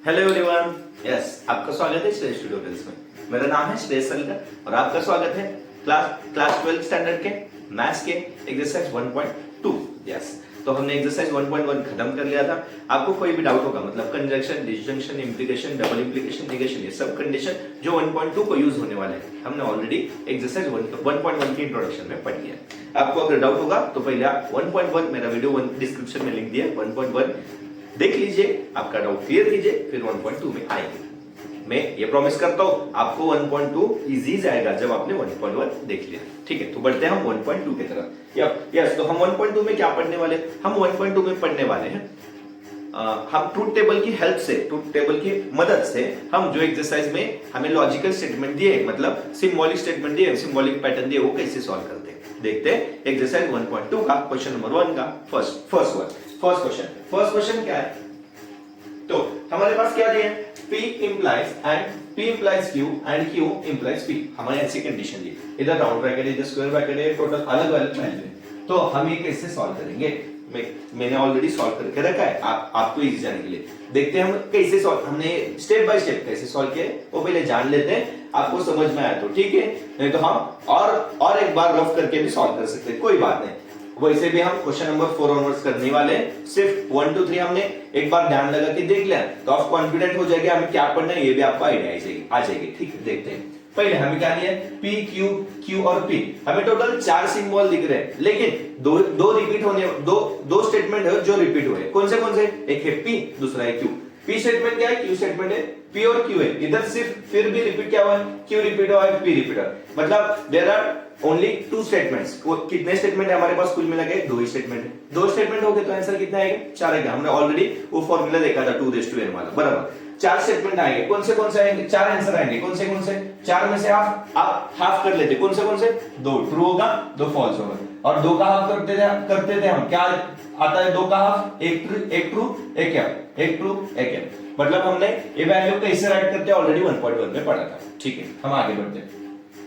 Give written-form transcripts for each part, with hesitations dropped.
Hello everyone, yes आपका स्वागत है श्रेयस ट्यूटोरियल्स में। मेरा नाम है श्रेयस सलकर और आपका स्वागत है क्लास 12 स्टैंडर्ड के मैथ्स के एक्सरसाइज 1.2। यस, तो हमने एक्सरसाइज 1.1 खत्म कर लिया था। आपको कोई भी डाउट होगा, मतलब conjunction, disjunction, implication, double implication, negation, ये सब कंडीशन जो 1.2 को यूज होने वाले हैं हमने ऑलरेडी एक्सरसाइज 1.1 की इंट्रोडक्शन में पढ़ लिया। आपको अगर डाउट होगा तो पहले आप 1.1 मेरा वीडियो डिस्क्रिप्शन में लिंक दिया 1.1 देख लीजिए, आपका डाउट क्लियर कीजिए, फिर 1.2 में आएंगे। मैं ये प्रॉमिस करता हूं आपको 1.2 इजी जाएगा जब आपने 1.1 देख लिया। ठीक है, तो बढ़ते हैं हम 1.2 की तरफ। यस, तो हम 1.2 में क्या पढ़ने वाले? हम 1.2 में पढ़ने वाले हैं हम ट्रूथ टेबल की हेल्प से, ट्रूथ टेबल की मदद से हम जो एक्सरसाइज में हमें लॉजिकल स्टेटमेंट दिए, मतलब सिंबॉलिक स्टेटमेंट दिए, सिंबॉलिक पैटर्न दिए, वो कैसे सॉल्व करते हैं देखते हैं। एक्सरसाइज 1.2 का क्वेश्चन नंबर 1 का फर्स्ट क्वेश्चन क्या है? तो हमारे पास क्या दिया है? P implies and P implies Q and Q implies P। हमारे ऐसी कंडीशन दी, इधर राउंड ब्रैकेट है, इधर स्क्वायर ब्रैकेट है, टोटल अलग अलग वैल्यू है। तो हम ये कैसे सॉल्व करेंगे? मैंने ऑलरेडी सॉल्व करके रखा है, आपको इजी जाने के लिए। देखते हैं हम कैसे सॉल्व, हमने स्टेप बाय स्टेप कैसे सॉल्व किया है वो पहले जान लेते हैं। आपको समझ में आया तो ठीक है, नहीं तो हम और एक बार रफ करके भी सॉल्व कर सकते हैं, कोई बात नहीं। वैसे भी हम क्वेश्चन नंबर 4 ऑनवर्ड्स करने वाले हैं। सिर्फ 1 2 3 हमने एक बार ध्यान लगा के देख लिया तो आप कॉन्फिडेंट हो जाएंगे हमें क्या पढ़ना है, ये भी आपको आइडिया आ जाएगी। ठीक है, देखते हैं। पहले हमें क्या दिया है? P Q और P। हमें टोटल 4 सिंबल दिख रहे हैं, लेकिन दो रिपीट होने, दो स्टेटमेंट है जो रिपीट हुए। कौन से? एक है P, दूसरा है Q। P स्टेटमेंट क्या है? Q स्टेटमेंट है। P और Q है, इधर सिर्फ फिर भी रिपीट क्या हुआ है? Q रिपीट हुआ है, P रिपीट हुआ है। मतलब देयर आर ओनली 2 स्टेटमेंट्स। कितने स्टेटमेंट है हमारे पास? कुल मिला के 2 ही स्टेटमेंट है। 2 स्टेटमेंट हो गए तो आंसर कितना आएगा? 4 आएगा। हमने ऑलरेडी वो फॉर्मूला देखा था 2:n वाला, बराबर। 4 स्टेटमेंट आएंगे। कौन से आएंगे? 4 आंसर आएंगे। कौन से? 4 में से हाफ कर लेते। कौन से? 2 ट्रू होगा, 2 फॉल्स होगा। और 2 का हाफ करते थे हम, क्या आता है? 2 का हाफ, एक ट्रू एक एफ, एक ट्रू एक एफ। मतलब हमने ये वैल्यू कैसे राइट करते हैं ऑलरेडी 1.1 में पढ़ा था। ठीक है, हम आगे बढ़ते हैं।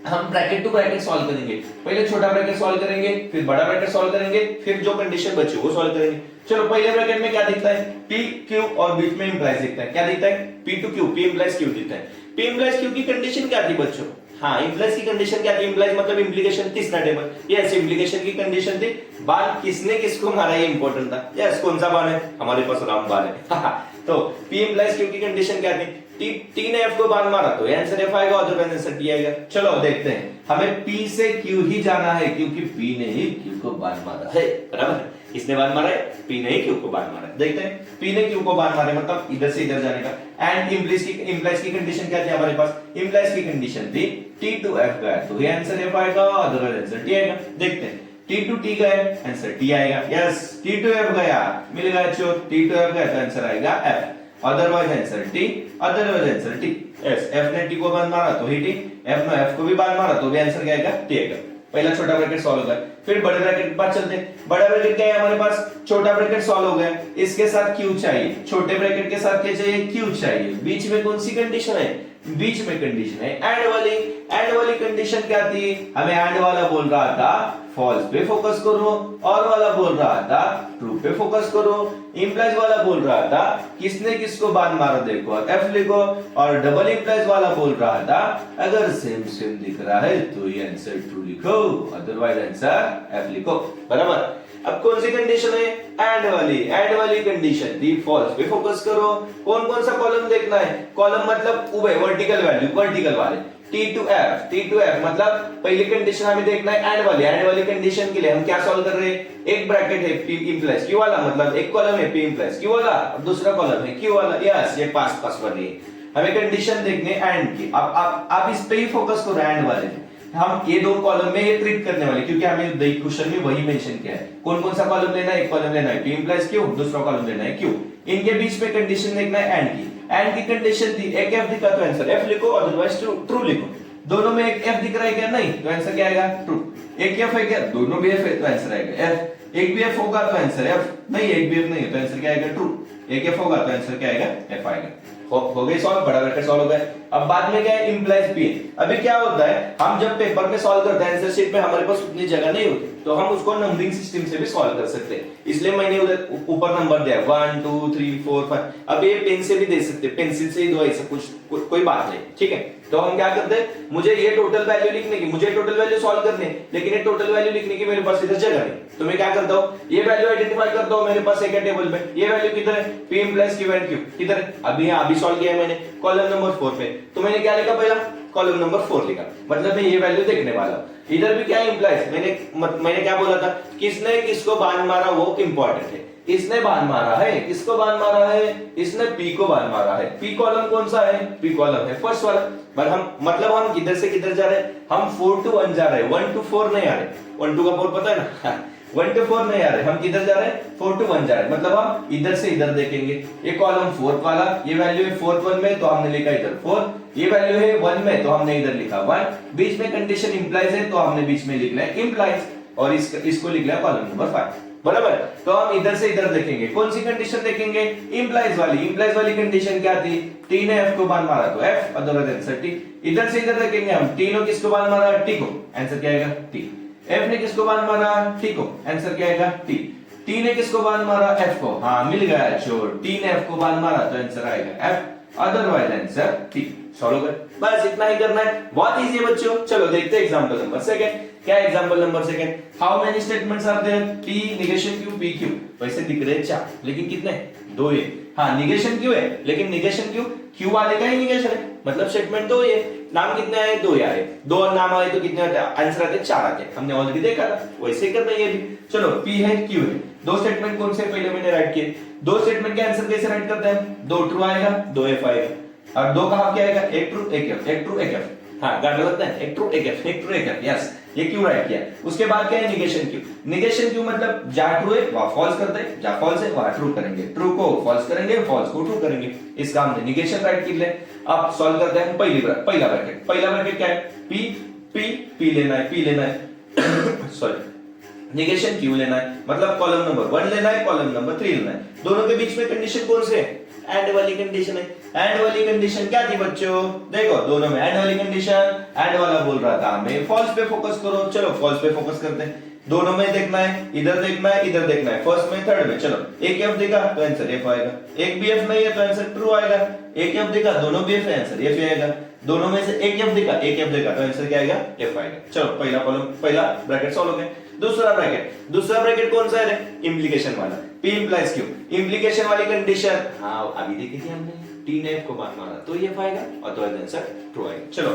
हम ब्रैकेट टू ब्रैकेट सॉल्व करेंगे। पहले छोटा ब्रैकेट सॉल्व करेंगे, फिर बड़ा ब्रैकेट सॉल्व करेंगे, फिर जो कंडीशन बची वो सॉल्व करेंगे। चलो, पहले ब्रैकेट में क्या दिखता है? P Q और बीच में इंप्लाइज दिखता है। क्या दिखता है? P to Q, P implies Q दिखता है। P implies Q की कंडीशन क्या थी बच्चों? हाँ, इंप्लाइज की कंडीशन क्या थी? इंप्लाइज मतलब इंप्लीकेशन, तीसरा टेबल। यस, इंप्लीकेशन की कंडीशन थी बाण किसने किसको मारा, ये इंपॉर्टेंट था। यस, कौन सा बाण है? हमारे पास रामबाण है। तो P implies Q की कंडीशन क्या थी? T ने F को बाण मारा तो आंसर F आएगा, अदरवाइज आंसर T आएगा। चलो देखते हैं, हमें P से Q ही जाना है क्योंकि P ने ही Q को बाण मारा है, बराबर। किसने बाण मारा है? P ने ही Q को बाण मारा है। देखते हैं, P ने Q को बाण मारे मतलब इधर से इधर जाने का। एंड इंप्लाइज की कंडीशन क्या थी हमारे पास? इंप्लाइज की कंडीशन थी T to F गया तो ये आंसर F आएगा, अदरवाइज आंसर T आएगा। देखते हैं, T to T गए आंसर T आएगा। यस, T to F गया, मिल गया चो, T to F गया तो आंसर आएगा F, otherwise answer T, otherwise answer T। Yes, F ने T को बाण मारा तो ही T, F ने F को भी बाण मारा तो भी आंसर क्या आएगा? T आएगा। पहला छोटा ब्रैकेट सॉल्व हो गया, फिर बड़े ब्रैकेट के पास चलते हैं। बड़ा ब्रैकेट क्या है हमारे पास? छोटा ब्रैकेट सॉल्व हो गया, इसके साथ Q चाहिए, छोटे ब्रैकेट के साथ क्या चाहिए? Q चाहिए। बीच में कौन सी कंडीशन है? बीच में कंडीशन है एंड वाली। एंड वाली कंडीशन क्या थी? हमें एंड वाला बोल रहा था फॉल्स पे फोकस करो, और वाला बोल रहा था ट्रू पे फोकस करो। इंप्लाइज वाला बोल रहा था किसने किसको बाण मारा देखो, F लिखो। और डबल इंप्लाइज वाला बोल रहा था अगर सेम सेम दिख रहा है तो ये आंसर ट्रू लिखो, अदरवाइज आंसर F लिखो, बराबर। अब कौन सी कंडीशन है? एंड वाली कंडीशन थी फॉल्स पे फोकस करो। कौन कौन सा कॉलम देखना है? कॉलम मतलब उबे वर्टिकल वैल्यू, वर्टिकल वाले। T to F मतलब पहली कंडीशन हमें देखना है एंड वाली कंडीशन के लिए हम क्या सॉल्व कर रहे हैं? एक ब्रैकेट है P implies Q वाला, मतलब एक कॉलम है P implies Q वाला और दूसरा कॉलम है Q वाला। यस, ये पास कर रही है। हमें कंडीशन देखने एंड की। अब आप इस पे ही फोकस करो, एंड वाले में। हम ये 2 कॉलम में ये ट्रीट करने वाले, क्योंकि हमें क्वेश्चन में वही मेंशन किया है। कौन कौन सा कॉलम लेना है? एक कॉलम लेना है P implies Q, दूसरा कॉलम लेना है Q। इनके बीच में कंडीशन देखना है एंड की कंडीशन थी एक F दिखा तो आंसर F लिखो, अदरवाइज ट्रू लिखो। दोनों में एक F दिख रहा है क्या? नहीं, तो आंसर क्या आएगा? ट्रू। एक F है क्या? दोनों भी F है तो आंसर आएगा F। एक भी F होगा तो आंसर F, नहीं एक भी F नहीं है तो आंसर क्या आएगा? ट्रू। एक F होगा तो आंसर क्या आएगा? F आएगा। हो गई सॉल्व, बड़ा ब्रैकेट सॉल्व हो गया। अब बाद में क्या है, इंप्लाइज पी है। अभी क्या होता है, हम जब पेपर में सॉल्व करते हैं आंसर शीट में हमारे पास उतनी जगह नहीं होती, तो हम उसको नंबरिंग सिस्टम से भी सॉल्व कर सकते हैं, इसलिए मैंने उधर ऊपर नंबर दिया 1 2 3 4 5। अब ये पेन से भी दे सकते हैं, पेंसिल से ही दो, ऐसा कुछ कोई बात नहीं, ठीक है। तो हम क्या करते हैं, मुझे ये टोटल वैल्यू लिखने की, मुझे टोटल वैल्यू सॉल्व करनी है, लेकिन ये टोटल वैल्यू लिखने की मेरे पास इधर जगह नहीं, तो मैं क्या करता हूँ, ये वैल्यू आइडेंटिफाई करता हूँ, मेरे पास एक है टेबल में, ये वैल्यू किधर है, p + q एंड q किधर है, अभी सॉल्व किया है मैंने कॉलम नंबर 4 पे, तो मैंने क्या लिखा, पहला कॉलम नंबर 4 लिखा, मतलब मैं ये वैल्यू देखने वाला हूं। इधर भी क्या इंप्लाइज, मैंने क्या बोला था, किसने किसको बाण मारा वो इंपॉर्टेंट है। इसने बाण मारा है, किसको बाण मारा है, इसने पी को बाण मारा है। पी कॉलम कौन सा है, पी कॉलम है फर्स्ट वाला। पर हम किधर से किधर जा रहे हैं, हम 4 to 1 जा रहे हैं, 1 to 4 नहीं आ रहे। 1 to का 4 पता है ना 1 to 4 नहीं आ रहे, हम किधर जा रहे हैं, 4 to 1 जा रहे हैं, मतलब हम इधर से इधर देखेंगे। ये कॉलम 4 वाला, ये वैल्यू है 4th 1 में, तो हमने लिखा इधर 4, ये वैल्यू है 1 में, तो हमने इधर लिखा 1, बीच में कंडीशन इंप्लाइज है, तो हमने बीच में लिखना है इंप्लाइज, और इसको लिख लिया कॉलम नंबर 5, बराबर। तो हम इधर से इधर देखेंगे, कौन सी कंडीशन देखेंगे, इंप्लाइज वाली कंडीशन क्या थी, टी ने एफ को बाण मारा तो एफ, अदरवाइज आंसर टी। इधर से इधर देखेंगे हम, टी ने किसको बाण मारा, टी को, आंसर क्या आएगा टी। एफ ने किसको बाण मारा, टी को, आंसर क्या आएगा टी। टी ने किसको बाण मारा, एफ को, हाँ मिल गया चोर, टी ने एफ को बाण मारा तो आंसर आएगा F, otherwise answer T. Solve कर, बस इतना ही करना है, बहुत इजी है बच्चों। चलो देखते हैं एग्जांपल नंबर सेकंड। क्या example number second, how many statements are there, p negation q p q, वैसे दिख रहे हैं 4, लेकिन कितने, 2 है। हाँ नेगेशन q है, लेकिन नेगेशन q वाले का ही नेगेशन है, मतलब स्टेटमेंट 2 है। नाम कितने आए, 2 आए, 2 नाम आए तो कितने आते हैं, आंसर आते 4 आते हैं, हमने ऑलरेडी देखा था, वैसे ही करना है ये भी। चलो p है q है, 2 स्टेटमेंट कौन से पहले मैंने राइट किए, 2 स्टेटमेंट के आंसर कैसे राइट करते हैं, 2 ट्रू आएगा 2 f आएगा, और 2 का हाफ क्या आएगा, एक ट्रू एक f, एक ट्रू एक f, हाँ गाना लगता है, एक ट्रू एक f, एक ट्रू एक f, यस ये क्यों राइट किया। उसके बाद क्या है, नेगेशन क्यू। नेगेशन क्यू मतलब जहां ट्रू है वहां फॉल्स करते हैं, जहां फॉल्स है वहां ट्रू करेंगे, ट्रू को फॉल्स करेंगे, फॉल्स को ट्रू करेंगे, इसका हमने नेगेशन राइट किया। अब सॉल्व करते हैं पहला ब्रैकेट क्या है, पी लेना है सॉरी नेगेशन क्यू लेना है, मतलब कॉलम नंबर 1 लेना है, कॉलम नंबर 3 लेना है। दोनों के बीच में कंडीशन कौन से है, एंड वाली कंडीशन है। एंड वाली कंडीशन क्या थी बच्चों, देखो दोनों में एंड वाली कंडीशन, एंड वाला बोल रहा था हमें फॉल्स पे फोकस करो, चलो फॉल्स पे फोकस करते हैं। दोनों में देखना है, इधर देखना है, इधर देखना है, फर्स्ट में थर्ड में। चलो एक एफ देखा तो आंसर एफ आएगा, एक भी एफ नहीं है तो आंसर ट्रू आएगा। एक एफ देखा, दोनों भी एफ है, आंसर एफ आएगा। दोनों में से एक एफ देखा तो आंसर क्या आएगा, एफ आएगा। चलो पहला ब्रैकेट सॉल्व हो गया। दूसरा ब्रैकेट कौन सा है, इंप्लीकेशन वाला, p implies q, इंप्लीकेशन वाली कंडीशन, हाँ अभी देखी थी हमने, t ने f को बाण मारा तो ये आएगा, अदरवाइज आंसर ट्रू आएगा। चलो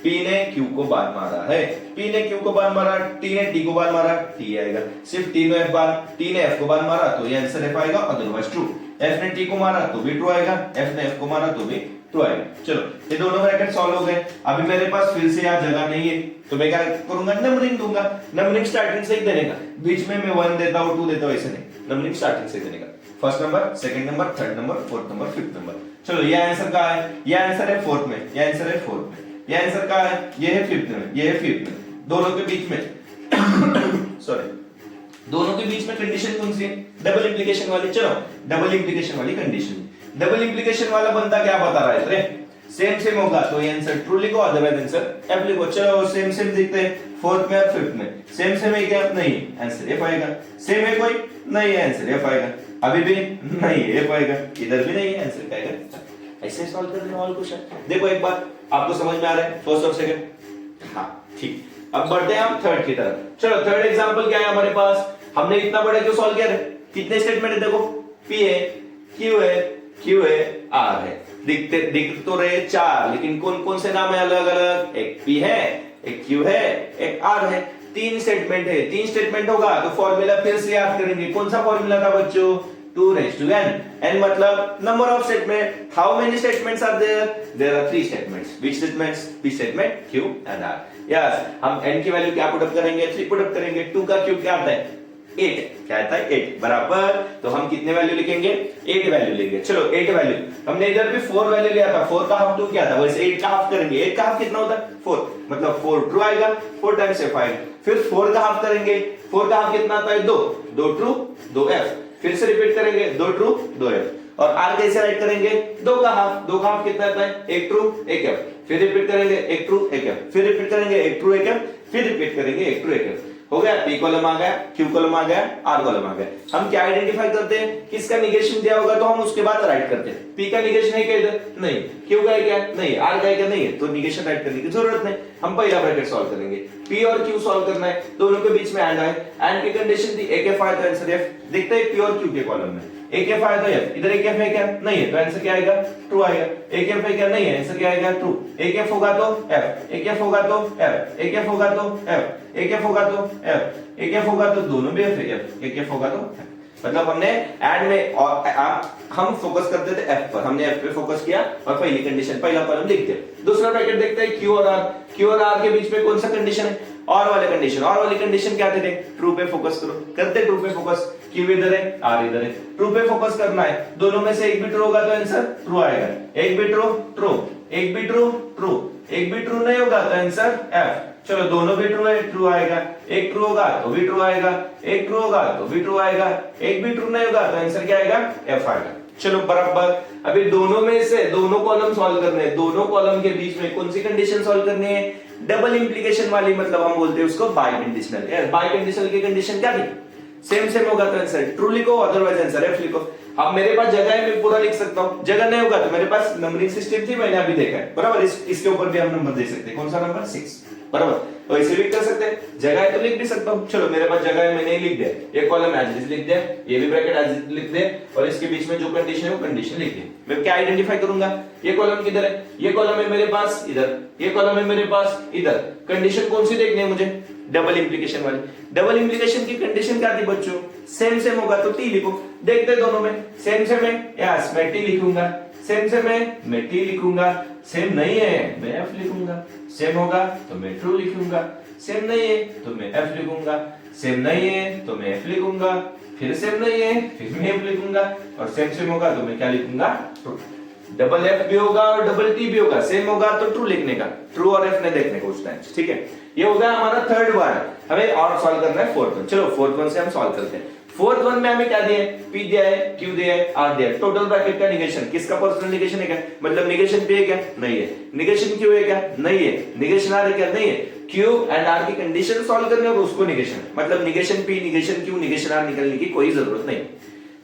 p ने q को बाण मारा है, p ने q को बाण मारा, t ने t को बाण मारा, t आएगा। सिर्फ t ने f को बाण मारा तो ये आंसर f आएगा, अदरवाइज ट्रू। f ने t को मारा तो भी ट्रू आएगा, f ने f को मारा तो भी ट्रू आएगा। चलो ये दोनों ब्रैकेट सॉल्व हो गए। अभी मेरे पास फिर से यहाँ जगह नहीं है, तो मैं क्या करूंगा, नंबरिंग दूंगा। नंबरिंग स्टार्टिंग से ही देने का, बीच में मैं 1 देता हूं 2 देता हूं, ऐसे नहीं, नंबरिंग स्टार्टिंग से देने का। First number, second number, third number, fourth number, fifth number. चलो ये आंसर का है, ये आंसर है फोर्थ में, ये आंसर है फोर्थ में, ये आंसर का है, ये है फिफ्थ में, ये है फिफ्थ में। दोनों के बीच में सॉरी दोनों के बीच में कंडीशन कौन सी है, डबल इंप्लीकेशन वाली। चलो डबल इंप्लीकेशन वाली कंडीशन, डबल इंप्लीकेशन वाला बंदा क्या बता रहा है, सेम होगा तो ये आंसर ट्रू लिखो, अदरवाइज आंसर एफ लिखो। चलो सेम देखते हैं, फोर्थ में और फिफ्थ में सेम है क्या, नहीं, आंसर एफ आएगा। सेम है कोई, नहीं है, आंसर एफ आएगा। अभी भी नहीं है, एफ आएगा। इधर भी नहीं है, आंसर क्या आएगा। ऐसे सॉल्व कर देना ऑल क्वेश्चन। देखो एक बात आपको समझ में आ रहा है, फर्स्ट और सेकंड, हाँ ठीक। अब बढ़ते हैं हम थर्ड की तरफ। चलो थर्ड एग्जांपल क्या है हमारे पास, हमने इतना बड़ा क्यों सॉल्व किया है, कितने स्टेटमेंट है, देखो p है, q है, r है, दिख तो रहे 4, लेकिन कौन कौन से नाम है अलग अलग, एक p है, एक q है, एक r है। 3 स्टेटमेंट है, 3 स्टेटमेंट होगा तो फॉर्मूला फिर से याद करेंगे। कौन सा फॉर्मूला था बच्चों, 2n, n मतलब number of statement. How many statements are there are 3 statements. Which statements, p statement, q and r। Yes, हम n की वैल्यू क्या पुट अप करेंगे, 3 पुट अप करेंगे। 2 का क्यूब क्या आता है, 8, क्या आता है 8 बराबर, तो हम कितने वैल्यू लिखेंगे, 8 वैल्यू लेंगे। चलो 8 वैल्यू, हमने इधर भी 4 वैल्यू लिया था, 4 का हाफ 2 क्या था, वैसे 8 का हाफ करेंगे। 8 का हाफ कितना होता है, 4, मतलब 4 ट्रू आएगा, 4 टाइम्स f आएगा। फिर 4 का हाफ करेंगे, 4 का हाफ कितना आता है, 2 ट्रू 2 f, फिर से रिपीट करेंगे, 2 ट्रू 2 f। और आर कैसे राइट करेंगे, दो का हाफ कितना आता है, एक ट्रू एक एफ, फिर रिपीट करेंगे एक ट्रू एक एफ, फिर रिपीट करेंगे एक ट्रू एक एफ, फिर रिपीट करेंगे एक ट्रू एक एफ। हो गया, पी कॉलम आ गया, क्यू कॉलम आ गया, आर कॉलम आ गया। हम क्या आइडेंटिफाई करते हैं, किसका निगेशन दिया होगा तो हम उसके बाद राइट करते हैं। पी का निगेशन है क्या इधर, नहीं, क्यू का है क्या, नहीं, आर का है क्या, नहीं है, तो निगेशन राइट करने की जरूरत नहीं। हम पहला ब्रैकेट सॉल्व करेंगे, पी और क्यू सॉल्व करना है, दोनों के बीच में एंड है, एंड की कंडीशन थी एक एफ आया तो आंसर एफ। देखते हैं पी और क्यू के कॉलम में एक एफ आया तो एफ, इधर एक एफ है क्या, नहीं है, तो आंसर क्या आएगा, ट्रू आएगा। एक एफ है क्या, नहीं है, आंसर क्या आएगा, ट्रू। एक एफ होगा तो एफ, एक एफ होगा तो एफ, एक एफ होगा तो एफ, एक एफ होगा तो एफ, एक एफ होगा तो दोनों भी एफ, एक एफ होगा तो एफ। मतलब हमने एंड में और हम फोकस करते थे एफ पर, हमने एफ पे फोकस किया और पहली कंडीशन पहला कॉलम लिख दिया। दूसरा ब्रैकेट देखते हैं क्यू और आर, क्यू और आर के बीच में कौन सा कंडीशन है, और वाले कंडीशन। और वाली कंडीशन क्या थे, ट्रू पे फोकस करो, करते ट्रू पे फोकस, क्यू इधर है आर इधर है, ट्रू पे फोकस करना है, दोनों में से एक भी ट्रू होगा तो आंसर ट्रू आएगा, एक भी ट्रू ट्रू, एक भी ट्रू ट्रू, एक भी ट्रू नहीं होगा तो आंसर एफ। चलो दोनों भी ट्रू है, ट्रू आएगा, एक ट्रू होगा तो भी ट्रू आएगा, एक ट्रू होगा तो भी ट्रू आएगा, एक भी ट्रू नहीं होगा तो आंसर क्या आएगा, एफ आएगा। चलो बराबर, अभी दोनों में से दोनों कॉलम सॉल्व करने हैं, दोनों कॉलम के बीच में कौन सी कंडीशन सॉल्व करनी है, डबल इंप्लीकेशन वाली, मतलब हम बोलते हैं उसको बाय कंडीशनल। यार बाय कंडीशनल की कंडीशन क्या थी, सेम होगा तो आंसर ट्रू लिखो, अदरवाइज आंसर एफ लिखो। अब मेरे पास जगह है, मैं पूरा लिख सकता हूं, जगह नहीं होगा तो मेरे पास नंबरिंग सिस्टम थी, मैंने अभी देखा है बराबर, इसके ऊपर भी हम नंबर दे सकते हैं, कौन सा नंबर 6 बराबर, तो इसे भी कर सकते हैं, जगह है तो लिख भी सकता हूं। चलो मेरे पास जगह है, मैंने लिख दिया, ये कॉलम एज इट लिख दिया, ये भी ब्रैकेट एज इट लिख दिया, और इसके बीच में जो कंडीशन है वो कंडीशन लिख दी। मैं क्या आइडेंटिफाई करूंगा, ये कॉलम किधर है, ये कॉलम है मेरे पास इधर, ये कॉलम है मेरे पास इधर, कंडीशन कौन सी देखनी है मुझे, डबल इंप्लीकेशन वाली। डबल इंप्लीकेशन की कंडीशन क्या थी बच्चों, सेम होगा तो टी लिखो, देखते दोनों में सेम है, यस मैं टी लिखूंगा, सेम मैं टी लिखूंगा, सेम नहीं है मैं एफ लिखूंगा, सेम होगा तो मैं ट्रू लिखूंगा, सेम नहीं है तो मैं एफ लिखूंगा, सेम नहीं है तो मैं एफ लिखूंगा, फिर सेम नहीं है फिर मैं एफ लिखूंगा, और सेम होगा तो मैं क्या लिखूंगा, ट्रू। डबल एफ भी होगा और डबल टी भी होगा, सेम होगा तो ट्रू लिखने का, ट्रू और एफ नहीं देखने को उस टाइम, ठीक है। ये हो गया हमारा थर्ड वन, हमें और सॉल्व करना है फोर्थ वन। चलो फोर्थ वन से हम सॉल्व करते हैं। फोर्थ वन में हमें क्या दिया है, पी दिया है, क्यू दिया है, आर दिया है, टोटल ब्रैकेट का निगेशन, किसका पर्सनल निगेशन है क्या, मतलब निगेशन पी है क्या, नहीं है, निगेशन क्यू है क्या, नहीं है, निगेशन आर है क्या, नहीं है। क्यू एंड आर की कंडीशन सॉल्व करनी है और उसको निगेशन, मतलब negation P, negation Q, negation R निकालने की कोई जरूरत नहीं।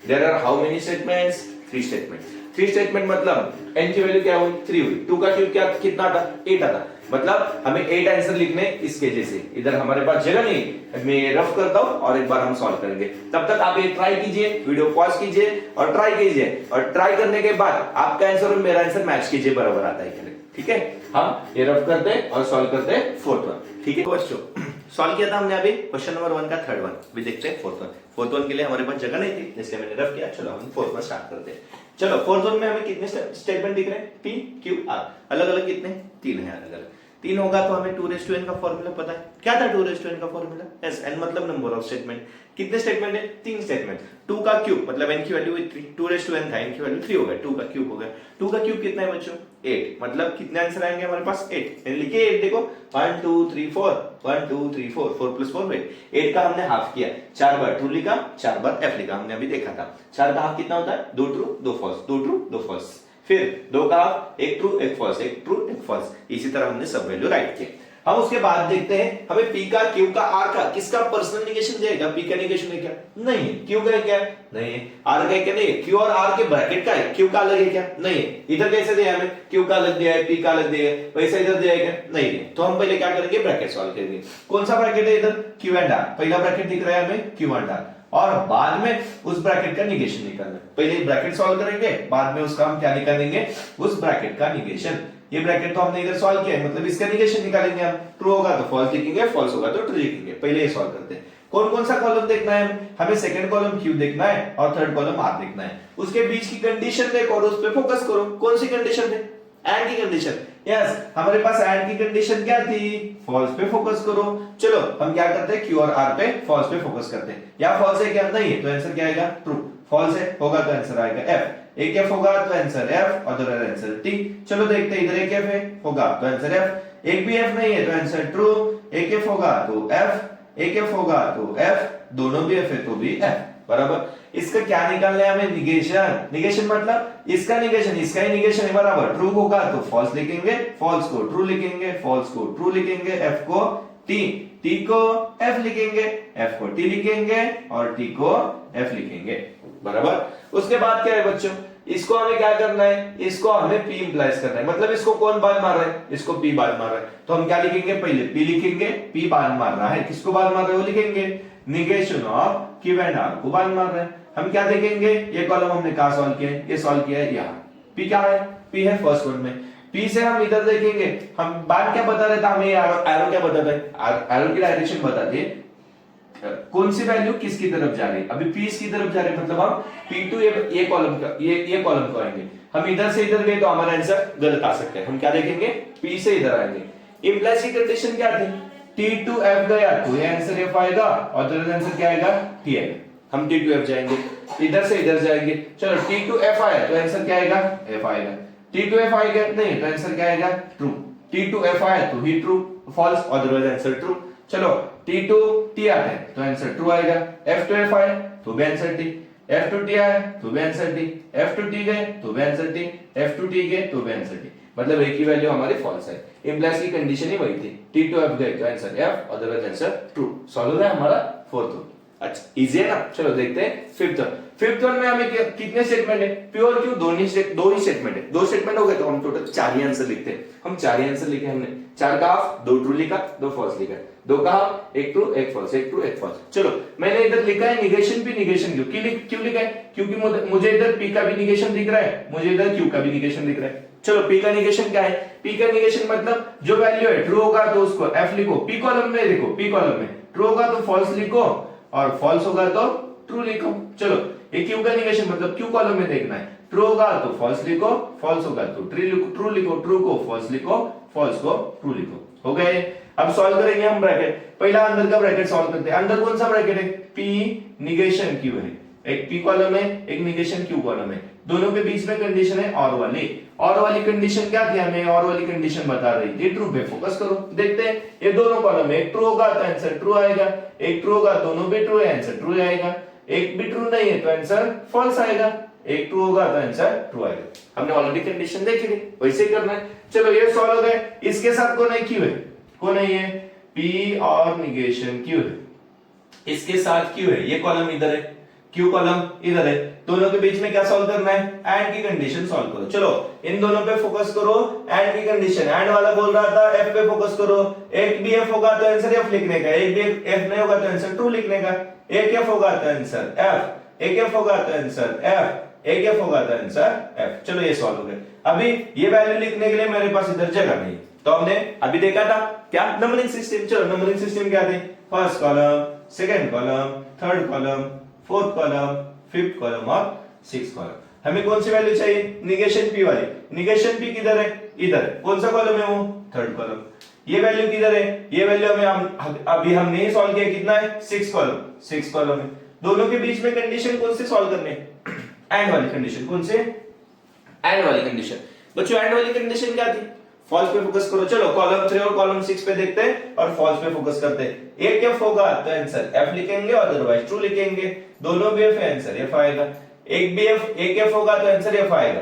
There are how many statements, 3 statement. 3 statement मतलब n की वैल्यू क्या हुई, 3 हुई, 2 का क्यूब क्या कितना था, 8 आता, मतलब हमें 8 आंसर लिखने इसके जैसे। इधर हमारे पास जगह नहीं, मैं रफ करता हूं और एक बार हम सॉल्व करेंगे। तब तक आप ये ट्राई कीजिए, वीडियो पॉज कीजिए और ट्राई कीजिए, और ट्राई करने के बाद आपका आंसर और मेरा आंसर मैच कीजिए, बराबर आता है क्या, ठीक है। हम ये रफ करते हैं और सॉल्व करते हैं फोर्थ वन, ठीक है। क्वेश्चन सॉल्व किया था हमने अभी, क्वेश्चन नंबर 1 का थर्ड वन, अभी देखते हैं फोर्थ वन। फोर्थ वन के लिए हमारे पास जगह नहीं थी इसलिए मैंने रफ किया। चलो हम फोर्थ वन स्टार्ट करते हैं। चलो फोर्थ वन में हमें कितने स्टेटमेंट दिख रहे हैं, पी क्यू आर, अलग अलग कितने, 3 है अलग अलग। 3 होगा तो हमें 2n का फॉर्मूला पता है, क्या था 2n का फॉर्मूला, एस n मतलब नंबर ऑफ स्टेटमेंट। कितने स्टेटमेंट है, 3 स्टेटमेंट। 2 का क्यूब मतलब n की वैल्यू 3, 2n था, n की वैल्यू 3 हो गया, 2 का क्यूब हो गया। 2 का क्यूब कितना है बच्चों, 8, मतलब कितने आंसर आएंगे हमारे पास, 8। मैंने लिखे 8, देखो 1 2 3 4, 1 2 3 4, 4 + 4 8 का हमने हाफ किया, 4 बार ट्रू लिखा, 4 बार एफ लिखा, हमने अभी देखा था। 4 का हाफ कितना होता है, 2 ट्रू 2 फॉल्स, 2 ट्रू 2 फॉल्स, फिर 2 का half 1 true 1 false, 1 true 1 false. इसी तरह हमने सब वैल्यू राइट किए। हम उसके बाद देखते हैं हमें पी का, क्यू का, आर का किसका पर्सनल निगेशन देगा, पी का निगेशन है क्या, नहीं है, क्यू का है क्या, नहीं है, आर का है क्या, नहीं है, क्यू और आर के ब्रैकेट का है, क्यू का अलग है क्या, नहीं है। इधर कैसे दिया हमें, क्यू का अलग दिया है, पी का अलग दिया है, वैसे इधर दिया है क्या, नहीं है। तो हम पहले क्या करेंगे, ब्रैकेट सॉल्व करेंगे। कौन सा ब्रैकेट है इधर, क्यू एंड आर, पहला ब्रैकेट दिख रहा है हमें क्यू एंड आर, और बाद में उस ब्रैकेट का निगेशन निकालना। पहले ब्रैकेट सॉल्व करेंगे, बाद में उसका हम क्या निकालेंगे, उस ब्रैकेट का निगेशन। ये ब्रैकेट तो हमने इधर सॉल्व किया है, मतलब इसका निगेशन निकालेंगे हम। ट्रू होगा तो फॉल्स लिखेंगे, फॉल्स होगा तो ट्रू लिखेंगे। पहले ये सॉल्व करते हैं। कौन कौन सा कॉलम देखना है, हमें सेकंड कॉलम क्यू देखना है और थर्ड कॉलम आर देखना है। उसके बीच की कंडीशन देखो और उस पे फोकस करो। कौन सी कंडीशन है, एंड की कंडीशन। यस, हमारे पास एंड की कंडीशन क्या थी, फॉल्स पे फोकस करो। चलो हम क्या करते हैं, क्यू और आर पे फॉल्स पे फोकस करते हैं। या फॉल्स है क्या, नहीं है, तो आंसर क्या आएगा, ट्रू। फॉल्स है होगा तो आंसर आएगा एफ, एक एफ होगा तो answer F, other answer T. चलो देखते हैं, इधर एक एफ है होगा तो आंसर एफ, एक भी एफ नहीं है तो आंसर ट्रू। एक एफ होगा तो एफ, एक एफ होगा तो एफ, दोनों भी एफ है तो भी एफ, बराबर। इसका क्या निकालना है हमें, निगेशन। निगेशन मतलब इसका निगेशन इसका ही निगेशन है, बराबर। ट्रू होगा तो फॉल्स लिखेंगे, फॉल्स को ट्रू लिखेंगे, फॉल्स को ट्रू लिखेंगे, एफ को टी, टी को एफ लिखेंगे, एफ को टी लिखेंगे और टी को एफ लिखेंगे, बराबर। उसके बाद क्या है बच्चों, इसको हमें क्या करना है, इसको हमें पी इंप्लाइज करना है, मतलब इसको कौन बाल मार रहा है, इसको पी बाल मार रहा है। तो हम क्या लिखेंगे, पहले पी लिखेंगे, पी बाल मार रहा है, किसको बाल मार रहा है वो लिखेंगे, negation of Q and R को बाल मार रहा है। हम क्या देखेंगे, ये कॉलम हमने कहां सॉल्व किया है, ये सॉल्व किया है यहाँ। पी क्या है, पी है फर्स्ट वन में। पी से हम इधर देखेंगे, हम बाल क्या बता रहे थे, हमें एरो क्या बताता है, एरो की डायरेक्शन बताती है कौन सी वैल्यू किसकी तरफ जा रही है। अभी पी की तरफ जा रही है, मतलब हम P2 ये कॉलम का ये कॉलम को आएंगे। हम इधर से इधर गए तो हमारा आंसर गलत आ सकता है। हम क्या देखेंगे, P से इधर आएंगे। इंप्लाइज की कंडीशन क्या थी, T2F गया तो ये आंसर F आएगा और दूसरा आंसर क्या आएगा, T आएगा। हम T2F जाएंगे, इधर से इधर जाएंगे, चलो T2F आया तो आंसर क्या आएगा, F आएगा। T2F आएगा नहीं तो आंसर क्या आएगा, ट्रू। T2F आया तो ही true, false, otherwise answer true. चलो T2 T आता है तो आंसर ट्रू आएगा। F2F आए तो भी आंसर T, F2T आए तो भी आंसर T, F2T गए तो भी आंसर T, F2T गए तो भी आंसर T, मतलब एक ही वैल्यू हमारी फॉल्स है। इंप्लाइज की कंडीशन ही वही थी, T2F गए तो answer F, otherwise answer true. Solve हो गया हमारा फोर्थ वन। अच्छा इजी है ना। चलो देखते हैं फिफ्थ वन। फिफ्थ वन में हमें कितने स्टेटमेंट है, प्योर क्यों, दो ही स्टेटमेंट है। दो स्टेटमेंट हो गए तो हम टोटल 4 ही आंसर लिखते हैं। हम 4 ही आंसर लिखे हमने, 4 का हाफ, 2 ट्रू लिखा 2 फॉल्स लिखा, 2 का half, 1 true 1 false, 1 true 1 false. चलो मैंने इधर लिखा है निगेशन भी, निगेशन क्यों लिखा है, क्योंकि मुझे इधर पी का भी निगेशन दिख रहा है, मुझे इधर क्यू का भी निगेशन दिख रहा है। चलो पी का निगेशन क्या है, पी का निगेशन मतलब जो वैल्यू है ट्रू होगा तो उसको एफ लिखो, पी कॉलम में देखो, पी कॉलम में ट्रू होगा तो फॉल्स लिखो और फॉल्स होगा तो ट्रू लिखो। चलो ये क्यू का निगेशन मतलब क्यू कॉलम में देखना है, ट्रू होगा तो फॉल्स लिखो, फॉल्स होगा तो ट्रू लिखो, ट्रू को फॉल्स लिखो, फॉल्स को ट्रू लिखो। हो गए। अब सॉल्व करेंगे हम ब्रैकेट। पहला अंदर का ब्रैकेट सॉल्व करते हैं। अंदर कौन सा ब्रैकेट है, पी निगेशन क्यू है, एक पी कॉलम है एक निगेशन क्यू कॉलम है, दोनों के बीच में कंडीशन है और वाली कंडीशन क्या थी, हमें और वाली कंडीशन बता रही थी ट्रू पे फोकस करो। देखते हैं ये दोनों कॉलम में एक ट्रू होगा तो आंसर ट्रू आएगा, एक ट्रू होगा दोनों भी ट्रू है आंसर ट्रू आएगा, एक भी ट्रू नहीं है तो आंसर फॉल्स आएगा, एक ट्रू होगा तो आंसर ट्रू आएगा। हमने ऑलरेडी कंडीशन देखी थी, वैसे ही करना है। चलो ये सॉल्व हो गए। इसके साथ कौन है, क्यू है, कौन है ये, पी और निगेशन क्यू है, इसके साथ क्यू है, ये कॉलम इधर है, क्यू कॉलम इधर है, दोनों के बीच में क्या सॉल्व करना है, एंड की कंडीशन सॉल्व करो। चलो इन दोनों पे फोकस करो, एंड की कंडीशन, एंड वाला बोल रहा था एफ पे फोकस करो, एक भी एफ होगा तो आंसर एफ लिखने का, एक भी एफ नहीं होगा तो आंसर ट्रू लिखने का, एक एफ होगा तो आंसर एफ, एक एफ होगा तो आंसर एफ, एक एफ होगा तो आंसर एफ। चलो ये सॉल्व हो गया। अभी ये वैल्यू लिखने के लिए मेरे पास इधर जगह नहीं, तो हमने अभी देखा था क्या, नंबरिंग सिस्टम। चलो नंबरिंग सिस्टम क्या थे, first column, second column, third column, fourth column, fifth column और सिक्स्थ कॉलम। हमें कौन सी वैल्यू चाहिए, निगेशन पी वाली। निगेशन पी किधर है, इधर है। कौन सा कॉलम है वो, थर्ड कॉलम। ये वैल्यू किधर है, ये वैल्यू हमें अभी हमने सॉल्व किया, कितना है, सिक्स कॉलम, सिक्स कॉलम है। दोनों के बीच में कंडीशन कौन से सॉल्व करने, एंड वाली कंडीशन। कौन से, एंड वाली कंडीशन। बच्चों एंड वाली कंडीशन क्या थी, फॉल्स पे फोकस करो। चलो कॉलम 3 और कॉलम 6 पे देखते हैं और फॉल्स पे फोकस करते हैं। एक एफ होगा तो आंसर एफ लिखेंगे और अदरवाइज ट्रू लिखेंगे, दोनों भी एफ है आंसर एफ आएगा। एक भी एफ, एक एफ होगा तो आंसर एफ आएगा,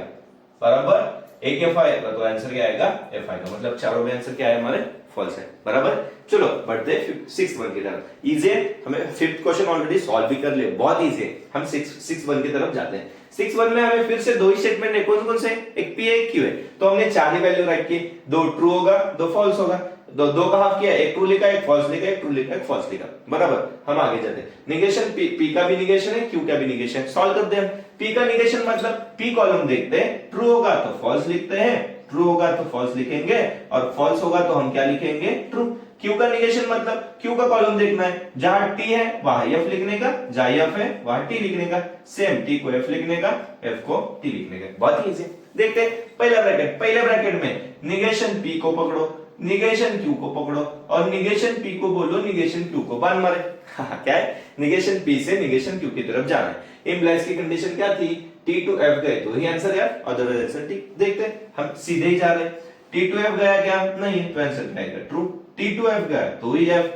बराबर। एक एफ आएगा तो आंसर क्या आएगा, एफ आएगा, मतलब चारों में आंसर क्या है हमारे, फॉल्स है, बराबर। चलो बढ़ते हैं सिक्स्थ वन की तरफ। इजी है, हमें फिफ्थ क्वेश्चन ऑलरेडी सॉल्व भी कर लिए, बहुत इजी है। हम सिक्स वन की तरफ जाते हैं। 6-1 में हमें फिर से दो ही स्टेटमेंट है, कौन से, एक पी है एक क्यू है, तो हमने 4 ही वैल्यू राइट की, 2 ट्रू होगा 2 फॉल्स होगा, दो का हाफ किया, एक ट्रू लिखा एक फॉल्स लिखा, एक ट्रू लिखा एक फॉल्स लिखा, बराबर। हम आगे जाते हैं। निगेशन पी का भी निगेशन है, क्यू का भी निगेशन, सॉल्व करते हैं। पी का निगेशन मतलब पी कॉलम देखते हैं, ट्रू होगा तो फॉल्स लिखते हैं, ट्रू होगा तो फॉल्स लिखेंगे और फॉल्स होगा तो हम क्या लिखेंगे, ट्रू। क्यू का निगेशन मतलब क्यू का कॉलम देखना है, जहां टी है वहां एफ लिखने का, जहां एफ है वहां टी लिखने का, सेम टी को एफ लिखने का, एफ को टी लिखने का। बहुत ही इजी। देखते हैं पहला ब्रैकेट। पहले ब्रैकेट में निगेशन पी को पकड़ो, निगेशन क्यू को पकड़ो और निगेशन पी को बोलो निगेशन क्यू को बांध मारे। क्या है, निगेशन पी से निगेशन क्यू की तरफ जाना है। इम्प्लाइज की कंडीशन क्या थी, टी टू एफ गए तो ही answer F, otherwise answer T. देखते हैं, हम सीधे ही जा रहे हैं। टी टू एफ गया क्या, नहीं, तो आंसर क्या आएगा, ट्रू। टी टू एफ गया तो ही एफ,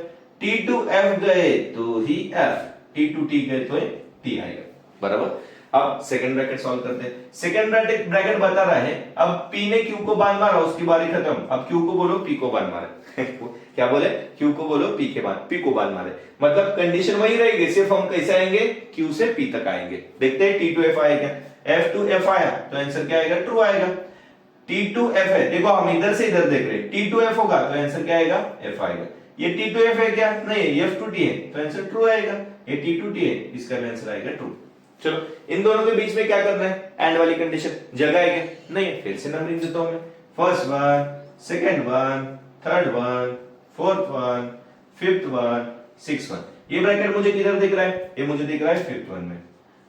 टी टू एफ गए तो ही एफ, टी टू टी गए तो टी आएगा, बराबर। अब सेकंड ब्रैकेट सॉल्व करते हैं। सेकंड ब्रैकेट बता रहा है अब P ने Q को बांध मारा, उसकी बारी खत्म। अब Q को बोलो P को बांध मारे क्या बोले? Q को बोलो P को बांध मारे, मतलब कंडीशन वही रहेगी, सिर्फ हम कैसे आएंगे? Q से P तक आएंगे। देखते हैं T to F आएगा, F to F आया तो आंसर क्या आएगा? ट्रू आएगा। T to F है, देखो हम इधर से इधर देख रहे हैं, T to F होगा तो आंसर क्या आएगा? F आएगा। ये T to F है क्या? नहीं, F to T है तो आंसर ट्रू आएगा। ये T to T है, इसका भी आंसर आएगा ट्रू। चलो इन दोनों के बीच में क्या करना है? एंड वाली कंडीशन जगह है क्या? नहीं, फिर से नंबरिंग देता हूं मैं, first one, second one, third one, fourth one, fifth one, sixth one. ये ब्रैकेट मुझे किधर दिख रहा है? ये मुझे दिख रहा है फिफ्थ वन में।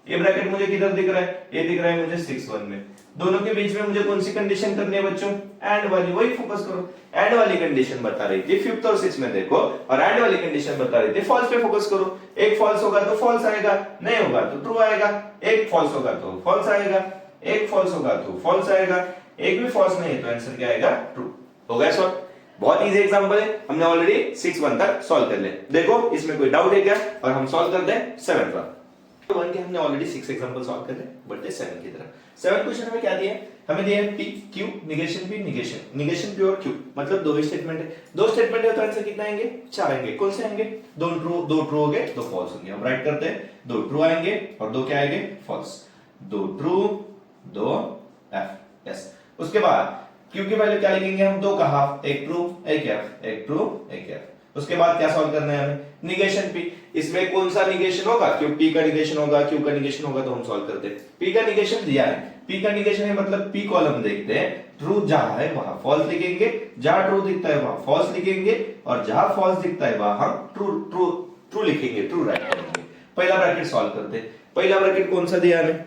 ये ब्रैकेट मुझे किधर दिख रहा है? ये दिख रहा है मुझे सिक्स्थ वन में। दोनों के बीच में मुझे कौन सी कंडीशन करनी है बच्चों? एंड वाली, वही फोकस करो। एंड वाली कंडीशन बता रही थी फिफ्थ और सिक्स्थ में देखो, और एंड वाली कंडीशन बता रही थी फॉल्स पे फोकस करो। एक फॉल्स होगा तो फॉल्स आएगा, नहीं होगा तो ट्रू आएगा। एक फॉल्स होगा तो फॉल्स आएगा, एक फॉल्स होगा तो फॉल्स आएगा, एक भी फॉल्स नहीं है तो आंसर क्या आएगा? ट्रू। हो गया सॉल्व। बहुत इजी एग्जांपल है, हमने ऑलरेडी 6 1 तक सॉल्व कर लिया। देखो इसमें कोई डाउट है क्या? और हम सॉल्व कर दें 7 वन के। हमने ऑलरेडी 6 एग्जांपल सॉल्व कर लिए, बढ़ते 7 की तरफ। 7 क्वेश्चन में क्या दिया है? हमें दिया है P Q negation P negation P और Q, मतलब दो ही स्टेटमेंट है। दो स्टेटमेंट है तो आंसर कितना आएंगे? 4 आएंगे। कौन से आएंगे? दो ट्रू हो गए, दो फॉल्स होंगे। हम राइट करते हैं, दो ट्रू आएंगे और दो क्या आएंगे? फॉल्स। दो ट्रू, दो F। यस। उसके बाद Q की वैल्यू क्या लिखेंगे हम? दो का हाफ, एक ट्रू एक F, एक ट्रू एक F। उसके बाद क्या सॉल्व करना है हमें? Negation P। इसमें कौन सा निगेशन होगा? क्यों P का निगेशन होगा, Q का निगेशन होगा तो हम सॉल्व करते हैं। P का निगेशन दिया है, P का निगेशन है मतलब P कॉलम देखते हैं, ट्रू जहां है वहां फॉल्स लिखेंगे, जहां ट्रू दिखता है वहां फॉल्स लिखेंगे, और जहां फॉल्स दिखता है वहां हम ट्रू लिखेंगे, ट्रू राइट करेंगे। पहला ब्रैकेट सॉल्व करते हैं। पहला ब्रैकेट कौन सा दिया हमें?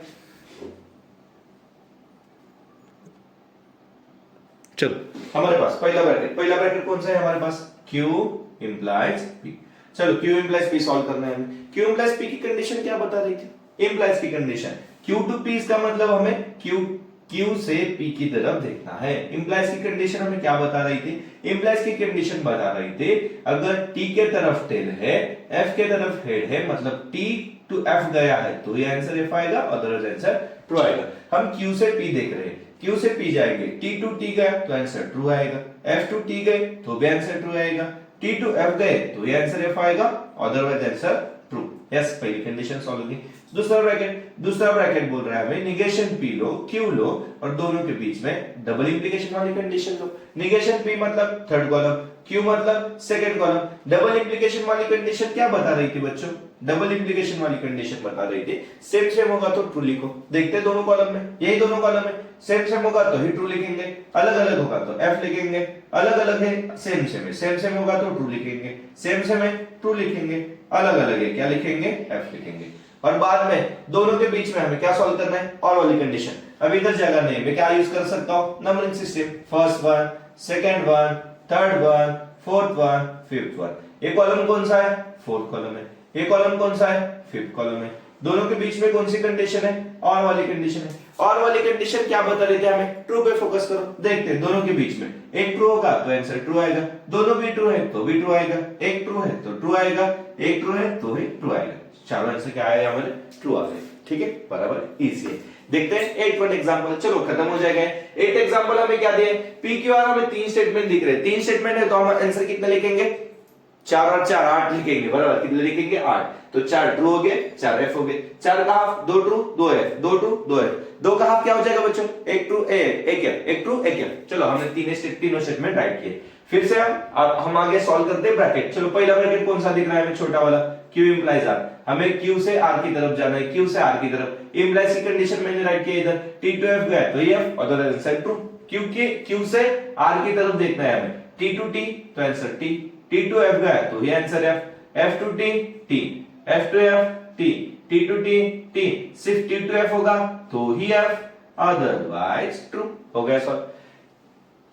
चलो हमारे पास पहला ब्रैकेट कौन सा है हमारे पास? Q implies P। चलो Q implies P सॉल्व करना है हमें। Q implies P की कंडीशन क्या बता रही थी? implies की कंडीशन Q to P, इसका मतलब हमें Q से P की तरफ देखना है। implies की कंडीशन हमें क्या बता रही थी? implies की कंडीशन बता रही थी अगर T के तरफ टेल है, F के तरफ हेड है, मतलब T to F गया है तो ये आंसर F आएगा, अदरवाइज आंसर ट्रू आएगा। हम Q से P देख रहे हैं, Q से P जाएंगे, T to T गया तो आंसर ट्रू आएगा, F to T गए तो भी आंसर ट्रू आएगा, T to F गए तो ये आंसर F आएगा, अदरवाइज आंसर ट्रू। यस, पहली कंडीशन सॉल्व होगी। दूसरा ब्रैकेट बोल रहा है हमें निगेशन P लो, Q लो, और दोनों के बीच में डबल इंप्लीकेशन वाली कंडीशन लो। निगेशन P मतलब थर्ड कॉलम, Q मतलब सेकंड कॉलम। डबल इंप्लीकेशन वाली कंडीशन क्या बता रही थी बच्चों? डबल इंप्लीकेशन वाली कंडीशन बता रही थी सेम होगा तो ट्रू लिखो। देखते हैं दोनों कॉलम में, यही दोनों कॉलम में सेम होगा तो ही ट्रू लिखेंगे, अलग अलग होगा तो F लिखेंगे, अलग अलग है सेम होगा तो ट्रू लिखेंगे, सेम है ट्रू लिखेंगे, अलग अलग है क्या लिखेंगे? F लिखेंगे। और बाद में दोनों के बीच में हमें क्या सॉल्व करना है? और वाली कंडीशन। अब इधर जगह नहीं, मैं क्या यूज कर सकता हूं? Numbering system, first one, second one, third one, fourth one, fifth one. ये कॉलम कौन सा है? फोर्थ कॉलम है। ये कॉलम कौन सा है? फिफ्थ कॉलम है। दोनों के बीच में कौन सी कंडीशन है? और वाली कंडीशन है। और वाली कंडीशन क्या बता रही थी हमें? ट्रू पे फोकस करो। देखते हैं दोनों के बीच में एक ट्रू होगा तो आंसर ट्रू आएगा, दोनों भी ट्रू है तो भी ट्रू आएगा, एक ट्रू है तो ट्रू आएगा, एक ट्रू है तो ही ट्रू आएगा। चारों आंसर क्या आया हमारे? ट्रू आ गए। ठीक है, बराबर इजी है। देखते हैं 8 वन एग्जांपल। चलो खत्म हो जाएगा। 8 एग्जांपल हमें क्या दिए? P Q R हमें 3 स्टेटमेंट दिख रहे हैं। 3 स्टेटमेंट है तो हम आंसर कितने लिखेंगे? 4 और 4 8 लिखेंगे, बराबर। कितने लिखेंगे? 8। तो 4 ट्रू हो गए, 4 F हो गए। 4 का half 2 true 2 F, 2 true 2 F। 2 का हाफ क्या हो जाएगा बच्चों? 1 ट्रू 1 F, 1 ट्रू 1 F। चलो हमने तीनों स्टेटमेंट राइट किए। फिर से हम आगे सॉल्व करते हैं ब्रैकेट। चलो पहला ब्रैकेट कौन सा दिख रहा है हमें? छोटा वाला, Q implies R। हमें Q से R की तरफ जाना है, Q से R की तरफ। implies की कंडीशन मैंने राइट किया इधर, T to F गया तो ये F, और आंसर ट्रू। Q से R की तरफ देखना है हमें, T to T तो answer T, T to F गया तो ये answer F, F to T T, F to F T, T to T T। सिर्फ T to F होगा तो ही F, अदरवाइज ट्रू। हो गया सॉल्व।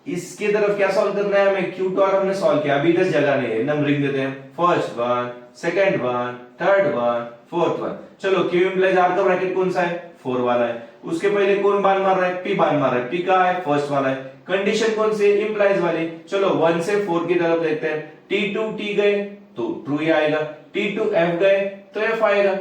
इसकी तरफ क्या सॉल्व करना है हमें? Q to R हमने सॉल्व किया, अभी इधर जगह नहीं है, नंबरिंग देते हैं, first one, second one, third one, fourth one. चलो Q implies R का ब्रैकेट कौन सा है? 4 वाला है। उसके पहले कौन बांध मार रहा है? P बांध मार रहा है। P का है फर्स्ट वाला है। कंडीशन कौन सी? implies वाली। चलो 1 से 4 की तरफ देखते हैं। T to T गए तो ट्रू ही आएगा, T to F गए तो F आएगा।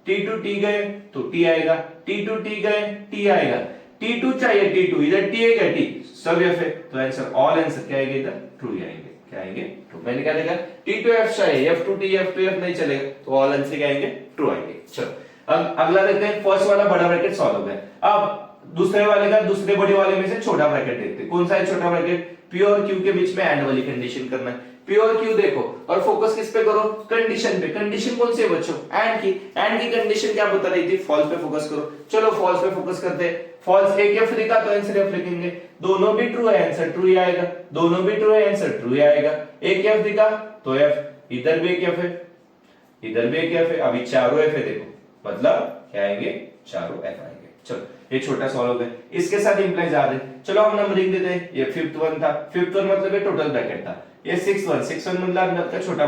T गए तो T आएगा, T गए T आएगा, T2 चाहिए, T2 इधर T है क्या, T सब F है, तो आंसर ऑल आंसर क्या आएगा, इधर ट्रू ही आएंगे, क्या आएंगे ट्रू। मैंने क्या देखा, T2 F चाहिए, F2 T नहीं चलेगा, तो ऑल आंसर क्या आएंगे ट्रू आएंगे। चलो अब अगला देखते हैं, फर्स्ट वाला बड़ा ब्रैकेट सॉल्व हो गया। अब दूसरे वाले का, दूसरे बड़े वाले में से छोटा ब्रैकेट देखते हैं, कौन सा है छोटा ब्रैकेट, P और Q के बीच में एंड वाली कंडीशन करना है। P और Q देखो और फोकस किस पे करो, कंडीशन पे। कंडीशन कौन सी है बच्चों, एंड की कंडीशन क्या बता रही थी, फॉल्स पे फोकस करो। चलो फॉल्स पे फोकस करते हैं, फॉल्स एक F लिखा तो आंसर F लिखेंगे, दोनों भी ट्रू है आंसर ट्रू ही आएगा, दोनों भी ट्रू है आंसर ट्रू ही आएगा। एक F दिखा तो F, इधर भी एक F है, इधर भी एक F है, अभी चारों F है देखो, मतलब क्या आएंगे, चारों F आएंगे। चलो ये छोटा सॉल्व हो गया, इसके साथ इंप्लाइज आ रहे। चलो हम नंबरिंग देते हैं, ये फिफ्थ वन था, फिफ्थ वन मतलब ये टोटल ब्रैकेट था, ये सिक्स वन मतलब अंदर का छोटा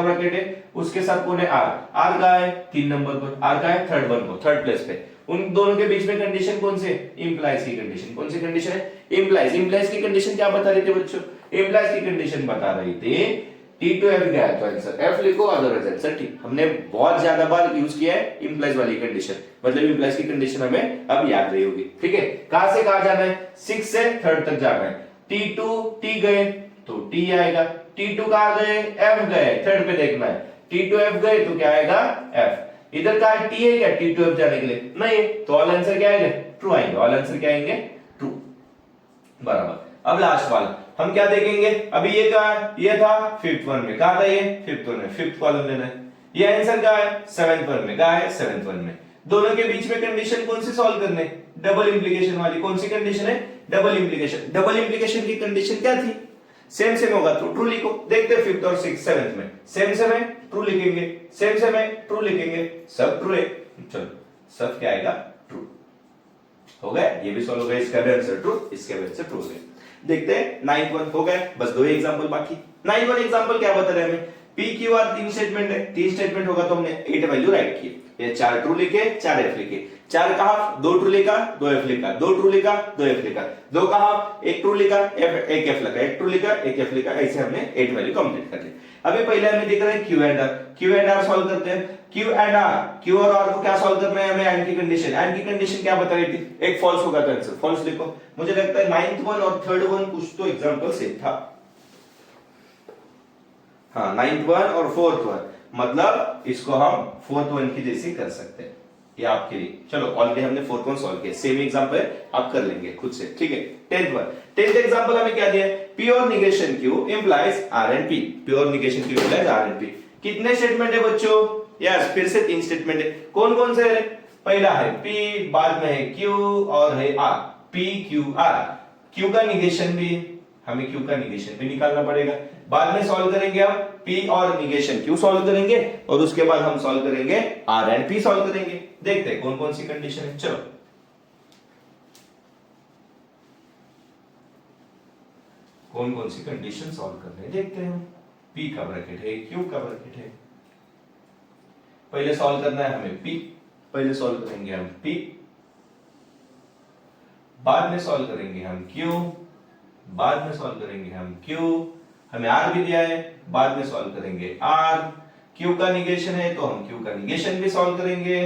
ब्रैकेट है, उसके साथ कौन है आर का है 3 नंबर पर, आर का है थर्ड वन को, थर्ड प्लेस पे। उन दोनों के बीच में कंडीशन कौन सी है, इंप्लाइज की कंडीशन। कौन सी कंडीशन है, इंप्लाइज की कंडीशन क्या बता रही थी बच्चों, इंप्लाइज की कंडीशन बता रही थी T2F गया तो आंसर F लिखो, अदरवाइज आंसर T। हमने बहुत ज्यादा बार यूज किया है इंप्लाइज वाली कंडीशन, मतलब इंप्लाइज की कंडीशन हमें अब याद रही होगी, ठीक है। कहां से कहां जाना है, 6 से 3rd तक जाना है। T2 T गए तो T आएगा, T2 कहां गए, F गए, 3rd पे देखना है, T2F गए तो क्या आएगा F। इधर का T है क्या, T2F जाने के लिए नहीं, तो ऑल आंसर क्या आएगा ट्रू आएंगे, ऑल आंसर क्या आएंगे ट्रू, बराबर। अब लास्ट वाला हम क्या देखेंगे, अभी ये क्या है, ये था फिफ्थ वन में, कहा था ये फिफ्थ वन में, फिफ्थ कॉलम लेना है। ये आंसर क्या है, सेवेंथ वन में, कहा है सेवेंथ वन में। दोनों के बीच में कंडीशन कौन सी सॉल्व करने, डबल इंप्लीकेशन वाली। कौन सी कंडीशन है, डबल इंप्लीकेशन। डबल इंप्लीकेशन की कंडीशन क्या थी, सेम होगा तो ट्रू लिखो। देखते हैं फिफ्थ और सिक्स सेवेंथ में सेम है, ट्रू लिखेंगे, सेम है, ट्रू लिखेंगे, सब ट्रू है। चलो सब क्या आएगा ट्रू हो गया, ये भी सॉल्व हो गया, इसका भी आंसर ट्रू, इसके भी आंसर ट्रू हो गया। देखते हैं नाइन्थ वन हो गए, बस 2 एग्जांपल बाकी। नाइन्थ वन एग्जांपल क्या बता रहे हैं हमें, P Q R 3 स्टेटमेंट है, 3 स्टेटमेंट होगा तो हमने 8 वैल्यू राइट की। ये 4 ट्रू लिखे, 4 F लिखे, 4 का हाफ 2 ट्रू लिखा, 2 F लिखा, 2 ट्रू लिखा, 2 F लिखा, 2 का हाफ 1 ट्रू लिखा, 1 F लिखा, 1 ट्रू लिखा, 1 F लिखा, ऐसे हमने 8 वैल्यू कंप्लीट कर ली। अभी पहले हमें दिख रहा है Q एंड R सॉल्व करते हैं। Q और R को क्या सॉल्व करना है हमें, एंड की कंडीशन क्या बता रही थी, एक फॉल्स होगा तो आंसर फॉल्स लिखो। मुझे लगता है 9th वन और 3rd वन कुछ तो एग्जांपल सेम था, हाँ 9th वन और 4th वन, मतलब इसको हम 4th वन की जैसे कर सकते हैं, ये आपके लिए। चलो ऑलरेडी हमने 4th वन सॉल्व किया, सेम एग्जांपल है, आप कर लेंगे खुद से, ठीक है। 10th एग्जांपल हमें क्या दिया है, pure negation Q implies R and P, pure negation Q implies R and P। कितने स्टेटमेंट है बच्चों, यस फिर से 3 स्टेटमेंट है। कौन कौन से है, पहला है P, बाद में है Q और है R, P Q R। Q का निगेशन भी, हमें Q का निगेशन भी निकालना पड़ेगा, बाद में सॉल्व करेंगे हम P और निगेशन Q सॉल्व करेंगे, और उसके बाद हम सॉल्व करेंगे R एंड P सॉल्व करेंगे। देखते हैं कौन कौन सी कंडीशन है, चलो कौन कौन सी कंडीशन सॉल्व करने देखते हैं। P का ब्रैकेट है, Q का ब्रैकेट है, पहले सॉल्व करना है हमें P, पहले सॉल्व करेंगे हम P, बाद में सॉल्व करेंगे हम Q, बाद में सॉल्व करेंगे हम Q, हमें R भी दिया है, बाद में सॉल्व करेंगे R। Q का निगेशन है तो हम Q का निगेशन भी सॉल्व करेंगे,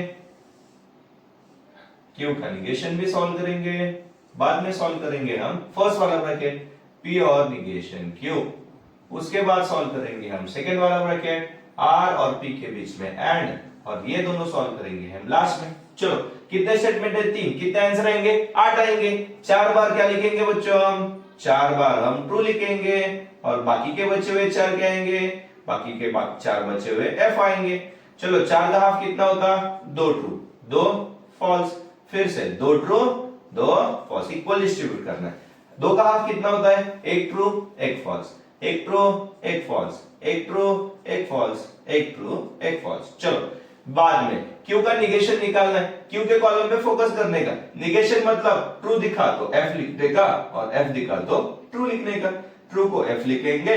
Q का निगेशन भी सॉल्व करेंगे, बाद में सॉल्व करेंगे हम फर्स्ट वाला ब्रैकेट P और निगेशन Q, उसके बाद सॉल्व करेंगे हम सेकेंड वाला ब्रैकेट R और P के बीच में एंड, और ये दोनों सॉल्व करेंगे हम लास्ट में। चलो कितने स्टेटमेंट है, 3, कितने आंसर आएंगे 8 आएंगे। 4 बार क्या लिखेंगे बच्चों हम, 4 बार हम ट्रू लिखेंगे, और बाकी के बचे हुए 4 क्या आएंगे, बाकी के 4 बचे हुए F आएंगे। चलो 4 का हाफ कितना होता, 2 ट्रू 2 फॉल्स, फिर से 2 ट्रू 2 फॉल्स, इक्वल डिस्ट्रीब्यूट करना है। 2 का हाफ कितना होता है, 1 true 1 false, 1 true 1 false, 1 true 1 false, 1 true 1 false. चलो बाद में Q का निगेशन निकालना है, Q के कॉलम पे फोकस करने का। निगेशन मतलब ट्रू दिखा तो F लिखने का, और F दिखा तो ट्रू लिखने का। ट्रू को F लिखेंगे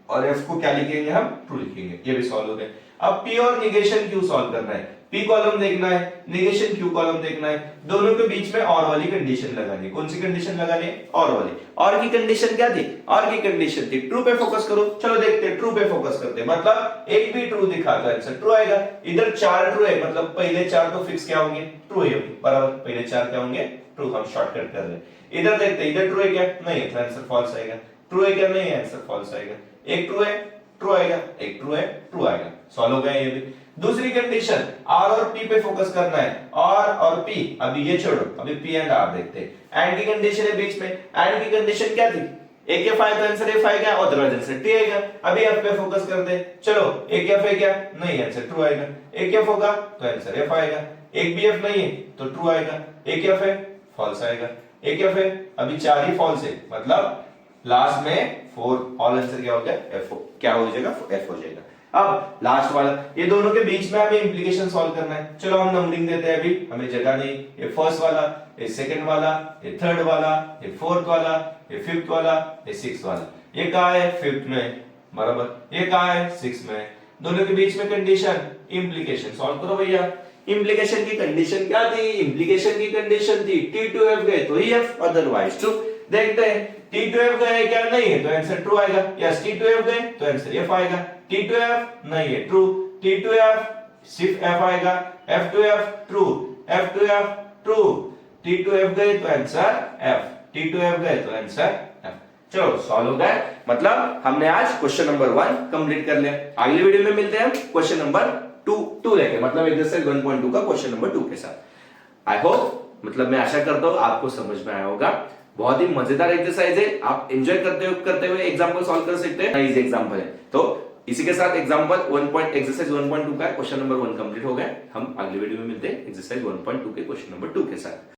और F को क्या लिखेंगे हम, ट्रू लिखेंगे। ये भी सॉल्व हो गया। अब P और निगेशन Q सॉल्व करना है। पी कॉलम देखना है, नेगेशन क्यू कॉलम देखना है, दोनों के बीच में और वाली कंडीशन लगानी है। कौन सी कंडीशन लगानी है? और वाली। और की कंडीशन क्या थी? और की कंडीशन थी ट्रू पे फोकस करो। चलो देखते हैं, ट्रू पे फोकस करते हैं, मतलब एक भी ट्रू दिखा तो आंसर ट्रू आएगा। इधर 4 ट्रू है, मतलब पहले 4 तो फिक्स क्या होंगे? ट्रू है बराबर, पहले 4 क्या होंगे? ट्रू। हम शॉर्टकट कर रहे हैं। इधर देखते हैं, इधर ट्रू है क्या? नहीं है, तो आंसर फॉल्स आएगा। ट्रू है क्या? नहीं है, आंसर फॉल्स आएगा। एक ट्रू है, ट्रू आएगा, एक ट्रू है, ट्रू आएगा। सॉल्व हो गया ये भी। दूसरी कंडीशन, आर और पी पे फोकस करना है। आर और पी, अभी ये छोड़ो, अभी पी एंड आर देखते हैं। एंड की कंडीशन है बीच में। एंड की कंडीशन क्या थी? एक एफ आए तो आंसर एफ आएगा, अदरवाइज आंसर टी आएगा। अभी एफ पे फोकस करते हैं। चलो, एक एफ है क्या? नहीं, आंसर ट्रू आएगा। एक एफ होगा तो आंसर एफ आएगा। एक भी एफ नहीं है तो ट्रू आएगा। एक एफ है, फॉल्स आएगा। एक एफ है, अभी 4 ही फॉल्स है, मतलब लास्ट में 4 ऑल आंसर क्या हो गया? एफ क्या हो जाएगा? एफ हो जाएगा। अब लास्ट वाला, ये दोनों के बीच में हमें इंप्लीकेशन सॉल्व करना है। चलो हम नंबरिंग देते हैं, अभी हमें जगह नहीं। ये फर्स्ट वाला, ये सेकंड वाला, ये थर्ड वाला, ये फोर्थ वाला, ये फिफ्थ वाला, ये सिक्स्थ वाला। ये कहाँ है? फिफ्थ में बराबर। ये कहाँ है? सिक्स्थ में। दोनों के बीच में कंडीशन, इंप्लीकेशन सॉल्व करो भैया। इंप्लीकेशन की कंडीशन क्या थी? इंप्लीकेशन की कंडीशन थी टी टू एफ गए तो ही एफ, अदरवाइज ट्रू। देखते हैं, टी टू एफ गए क्या? नहीं है, तो आंसर ट्रू आएगा। यस, टी टू एफ गए तो आंसर एफ आएगा। टी टू एफ नहीं है, ट्रू। टी टू एफ सिर्फ एफ आएगा। F to F true, F to F true. T to F गए तो answer F, T to F गए तो आंसर एफ। चलो सॉल्व हो गया, मतलब हमने आज क्वेश्चन नंबर 1 कंप्लीट कर लिया। अगली वीडियो में मिलते हैं हम क्वेश्चन नंबर 2 लेके, मतलब एक्सरसाइज 1.2 का क्वेश्चन नंबर 2 के साथ। आई होप, मतलब मैं आशा करता हूँ आपको समझ में आया होगा। बहुत ही मजेदार एक्सरसाइज है, आप एंजॉय करते हुए एग्जाम को सॉल्व कर सकते हैं। इजी एग्जाम्पल है, तो इसी के साथ एग्जाम्पल एक्सरसाइज 1.2 का क्वेश्चन नंबर 1 कंप्लीट हो गया। हम अगली वीडियो में मिलते हैं एक्सरसाइज 1.2 के क्वेश्चन नंबर 2 के साथ।